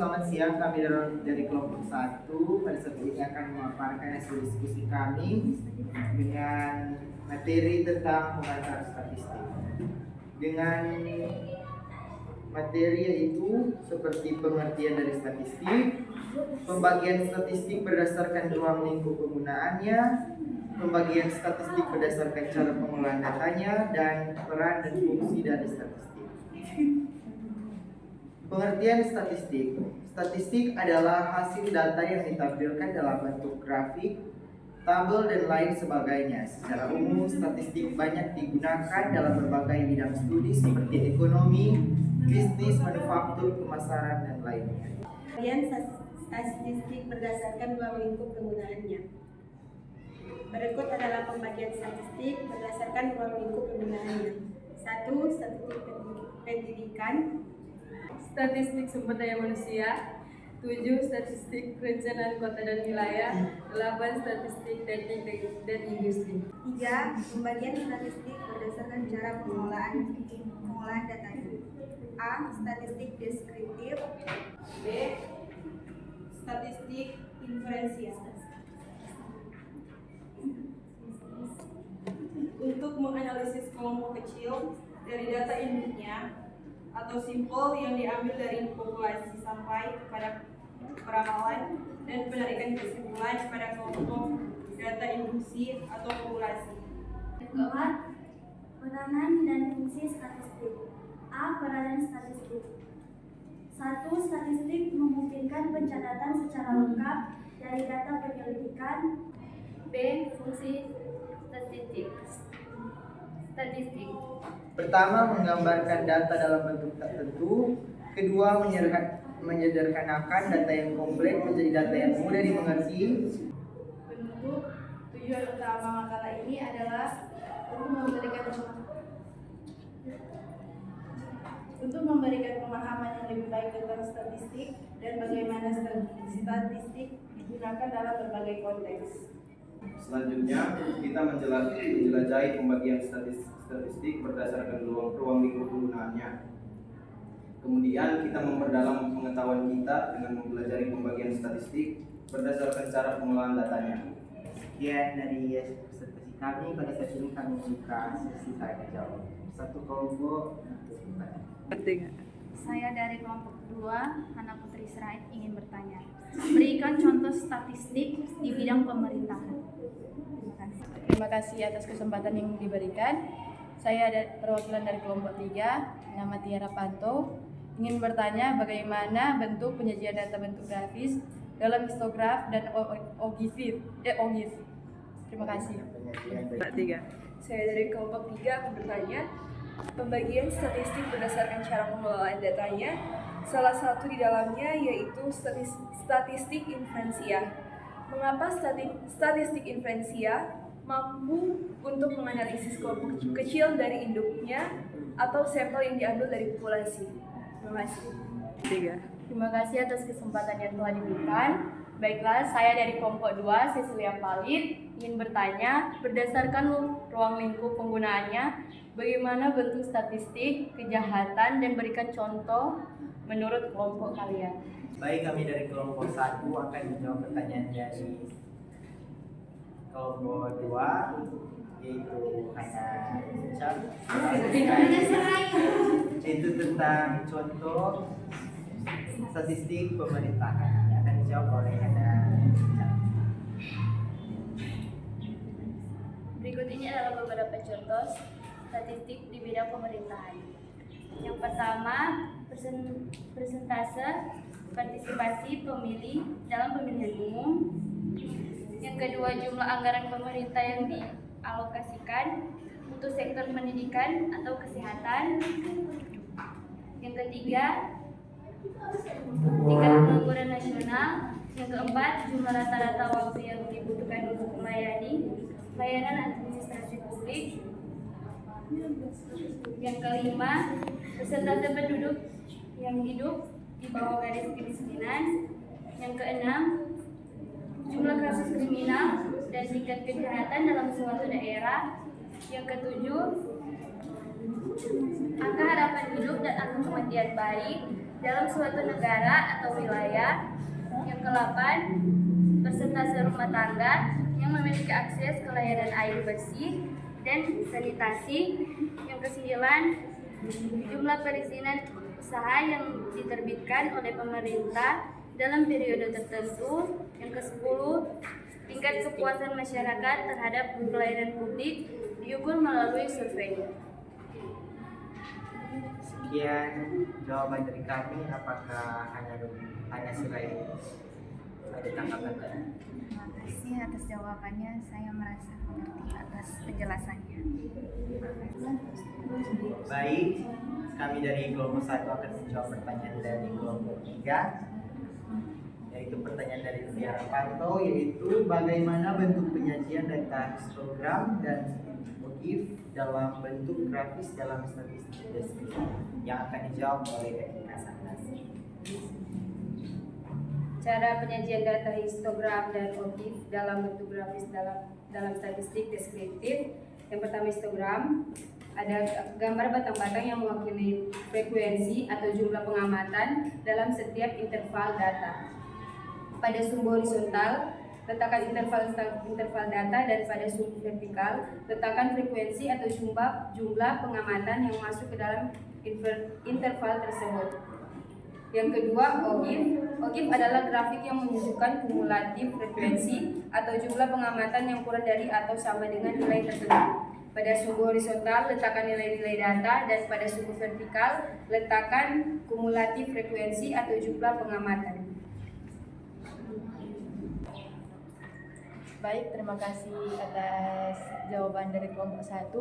selamat siang. Kami dari kelompok 1 pada saat ini akan memaparkan hasil diskusi kami dengan materi tentang pengantar statistik. Dengan materi yaitu seperti pengertian dari statistik, pembagian statistik berdasarkan ruang lingkup penggunaannya, pembagian statistik berdasarkan cara pengolahan datanya, dan peran dan fungsi dari statistik. Pengertian statistik. Statistik adalah hasil data yang ditampilkan dalam bentuk grafik, tabel, dan lain sebagainya. Secara umum, statistik banyak digunakan dalam berbagai bidang studi seperti ekonomi, bisnis, manufaktur, pemasaran, dan lainnya. Pengertian statistik berdasarkan ruang lingkup penggunaannya. Berikut adalah pembagian statistik berdasarkan ruang lingkup penggunaannya. 1. Statistik pendidikan. Statistik sumber daya manusia. 7. Statistik perencanaan kota dan wilayah. 8. Statistik teknik dan industri. 3. Pembagian statistik berdasarkan cara pengolahan datanya. A. Statistik deskriptif. B. Statistik inferensial. Untuk menganalisis kelompok kecil dari data induknya atau simpel yang diambil dari populasi sampai kepada peramalan dan penarikan kesimpulan pada kelompok data induksi atau populasi. Keempat, peranan dan fungsi statistik. A. Peranan statistik. 1. Statistik memungkinkan pencatatan secara lengkap dari data penyelidikan. B. Fungsi statistik. Pertama, menggambarkan data dalam bentuk tertentu. Kedua, menyederhanakan data yang kompleks menjadi data yang mudah dimengerti. Penutup, tujuan utama makalah ini adalah untuk memberikan pemahaman yang lebih baik tentang statistik dan bagaimana statistik digunakan dalam berbagai konteks. Selanjutnya, kita menjelajahi pembagian statistik berdasarkan ruang lingkup penggunaannya. Kemudian, kita memperdalam pengetahuan kita dengan mempelajari pembagian statistik berdasarkan cara pengolahan datanya. Sekian dari presentasi kami. Pada saat ini kami buka sesi tanya jawab. Satu kelompok untuk bertanya. Saya dari kelompok 2, Hana Putri Sirait, ingin bertanya. Berikan contoh statistik di bidang pemerintahan. Terima kasih atas kesempatan yang diberikan. Saya perwakilan dari kelompok 3, nama Tiara Panto, ingin bertanya bagaimana bentuk penyajian data bentuk grafis dalam histograf dan OGIF. Terima kasih. Saya dari kelompok 3 akan bertanya, pembagian statistik berdasarkan cara pengelolaan datanya, salah satu di dalamnya yaitu statistik inferensial. Mengapa statistik inferensial mampu untuk menganalisis kelompok kecil dari induknya atau sampel yang diambil dari populasi? Terima kasih. Terima kasih atas kesempatan yang telah diberikan. Baiklah, saya dari kelompok 2, Cecilia Palit, ingin bertanya, berdasarkan ruang lingkup penggunaannya, bagaimana bentuk statistik, kejahatan, dan berikan contoh menurut kelompok kalian. Baik, kami dari kelompok 1 akan menjawab pertanyaan dari kelompok 2, yaitu Hana Richard. Itu tentang contoh statistik pemerintahan. Akan dijawab oleh Hana Richard. Berikut ini adalah beberapa contoh statistik di bidang pemerintahan. Yang pertama, persentase partisipasi pemilih dalam pemilihan umum. Yang kedua, jumlah anggaran pemerintah yang dialokasikan untuk sektor pendidikan atau kesehatan. Yang ketiga, tingkat pengangguran nasional. Yang keempat, jumlah rata-rata waktu yang dibutuhkan untuk melayani layanan administrasi publik. Yang kelima, persentase penduduk yang hidup di bawah garis kemiskinan. Yang keenam, jumlah kasus kriminal dan tingkat kejahatan dalam suatu daerah. Yang ketujuh, angka harapan hidup dan angka kematian bayi. dalam suatu negara atau wilayah. Yang ke-8, persentase rumah tangga yang memiliki akses ke layanan air bersih dan sanitasi. Yang ke-9, jumlah perizinan usaha yang diterbitkan oleh pemerintah dalam periode tertentu. Yang ke-10, tingkat kepuasan masyarakat terhadap pelayanan publik diukur melalui survei. Sekian jawaban dari kami. Apakah hanya Sirai ada tanggapan? Terima kasih atas jawabannya. Saya merasa mengerti atas penjelasannya. Baik, kami dari kelompok 1 akan menjawab pertanyaan dari kelompok 3, yaitu pertanyaan dari Tiara Panto, yaitu bagaimana bentuk penyajian data histogram dan motif dalam bentuk grafis dalam statistik deskriptif, yang akan dijawab oleh Erika Sandas. Cara penyajian data histogram dan motif dalam bentuk grafis dalam statistik deskriptif. Yang pertama, histogram ada gambar batang-batang yang mewakili frekuensi atau jumlah pengamatan dalam setiap interval data. Pada sumbu horizontal, letakkan interval data, dan pada sumbu vertikal, letakkan frekuensi atau jumlah pengamatan yang masuk ke dalam interval tersebut. Yang kedua, OGIF. OGIF adalah grafik yang menunjukkan kumulatif frekuensi atau jumlah pengamatan yang kurang dari atau sama dengan nilai tertentu. Pada sumbu horizontal, letakkan nilai-nilai data, dan pada sumbu vertikal, letakkan kumulatif frekuensi atau jumlah pengamatan. Baik, terima kasih atas jawaban dari kelompok 1.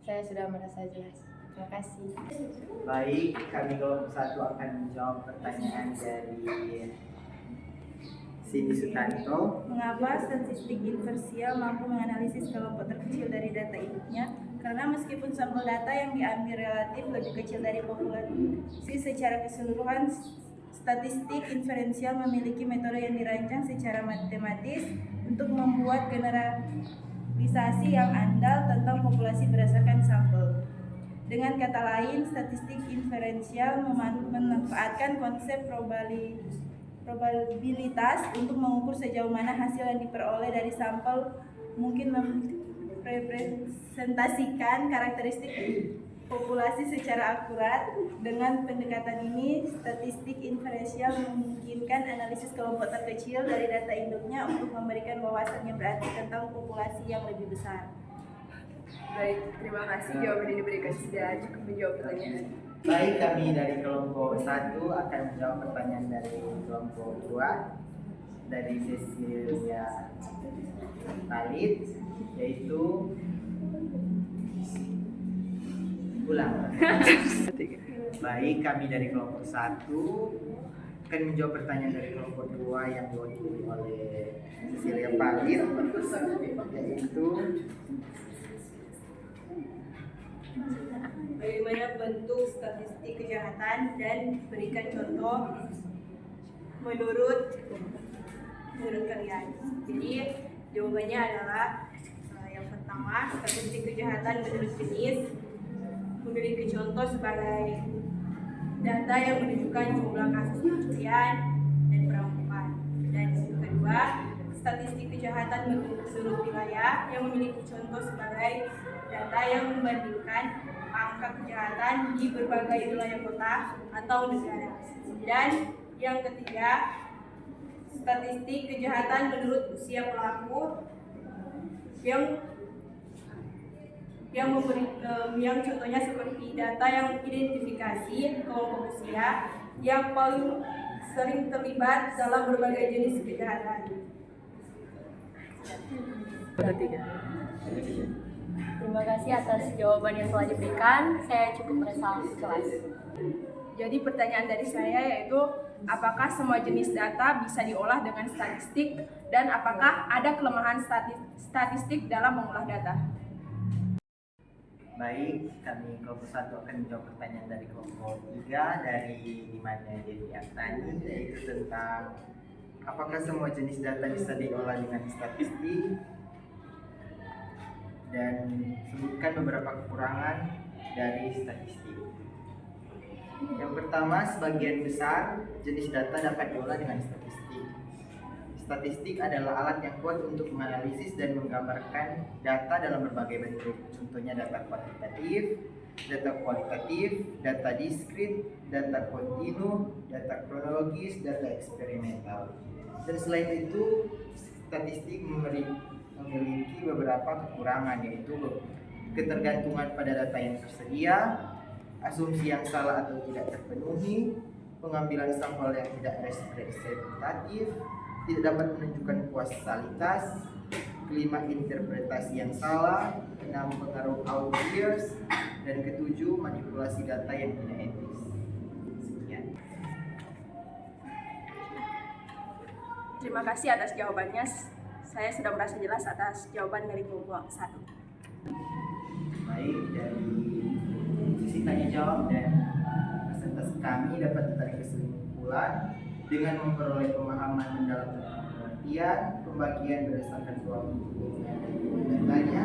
Saya sudah merasa jelas. Terima kasih. Baik, kami kelompok 1 akan menjawab pertanyaan dari Siti Sutanto. Mengapa statistik inversial mampu menganalisis kelompok terkecil dari data induknya? Karena meskipun sampel data yang diambil relatif lebih kecil dari populasi secara keseluruhan, statistik inferensial memiliki metode yang dirancang secara matematis untuk membuat generalisasi yang andal tentang populasi berdasarkan sampel. Dengan kata lain, statistik inferensial memanfaatkan konsep probabilitas untuk mengukur sejauh mana hasil yang diperoleh dari sampel mungkin merepresentasikan karakteristik populasi secara akurat. Dengan pendekatan ini, statistik inferensial memungkinkan analisis kelompok terkecil dari data induknya untuk memberikan wawasan yang berarti tentang populasi yang lebih besar. Baik, terima kasih jawaban yang diberikan sudah cukup menjawab pertanyaan. Baik, kami dari kelompok 1 akan menjawab pertanyaan dari kelompok 2 dari Cecilia Khalid, yaitu ulang. Baik, kami dari kelompok 1 akan menjawab pertanyaan dari kelompok 2 yang diwakili oleh Cecilia Khalid, yaitu Bagaimana bentuk statistik kejahatan dan berikan contoh menurut kalian. Jadi jawabannya adalah yang pertama, statistik kejahatan menurut jenis memiliki contoh sebagai data yang menunjukkan jumlah kasus pencurian dan perampokan. Dan yang kedua, statistik kejahatan menurut wilayah yang memiliki contoh sebagai data yang membandingkan angka kejahatan di berbagai wilayah kota atau negara. Dan yang ketiga, statistik kejahatan menurut usia pelaku yang contohnya seperti data yang identifikasi kelompok usia yang paling sering terlibat dalam berbagai jenis kejahatan. Terima kasih atas jawaban yang telah diberikan. Saya cukup merasa kelas. Jadi pertanyaan dari saya yaitu, apakah semua jenis data bisa diolah dengan statistik, dan apakah ada kelemahan statistik dalam mengolah data? baik, kami kelompok 1 akan menjawab pertanyaan dari kelompok 3 dari dimana Devi Aktani, yaitu tentang apakah semua jenis data bisa diolah dengan statistik, dan sebutkan beberapa kekurangan dari statistik. Yang pertama, sebagian besar jenis data dapat diolah dengan statistik. Statistik adalah alat yang kuat untuk menganalisis dan menggambarkan data dalam berbagai bentuk. Contohnya data kuantitatif, data kualitatif, data diskrit, data kontinu, data kronologis, data eksperimental. Dan selain itu, statistik memiliki beberapa kekurangan, yaitu ketergantungan pada data yang tersedia, asumsi yang salah atau tidak terpenuhi, pengambilan sampel yang tidak representatif, tidak dapat menunjukkan kausalitas, kelima interpretasi yang salah, enam pengaruh outliers, dan ketujuh manipulasi data yang tidak etis. Sekian. Terima kasih atas jawabannya. Saya sudah merasa jelas atas jawaban dari kelompok 1. Baik, dari sisi tanya jawab dan presentasi kami dapat ditarik kesimpulan dengan memperoleh pemahaman mendalam tentang pengertian, pembagian berdasarkan ruang lingkup dan datanya,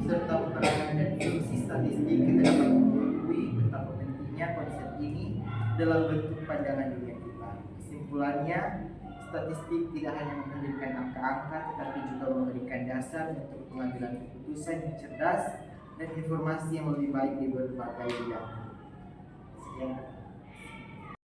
serta peranan dan fungsi statistik, kita dapat mengetahui betapa pentingnya konsep ini dalam bentuk pandangan dunia kita. Kesimpulannya, statistik tidak hanya menghadirkan angka-angka, tetapi juga memberikan dasar untuk pengambilan keputusan yang cerdas dan informasi yang lebih baik di berbagai bidang. Sekian.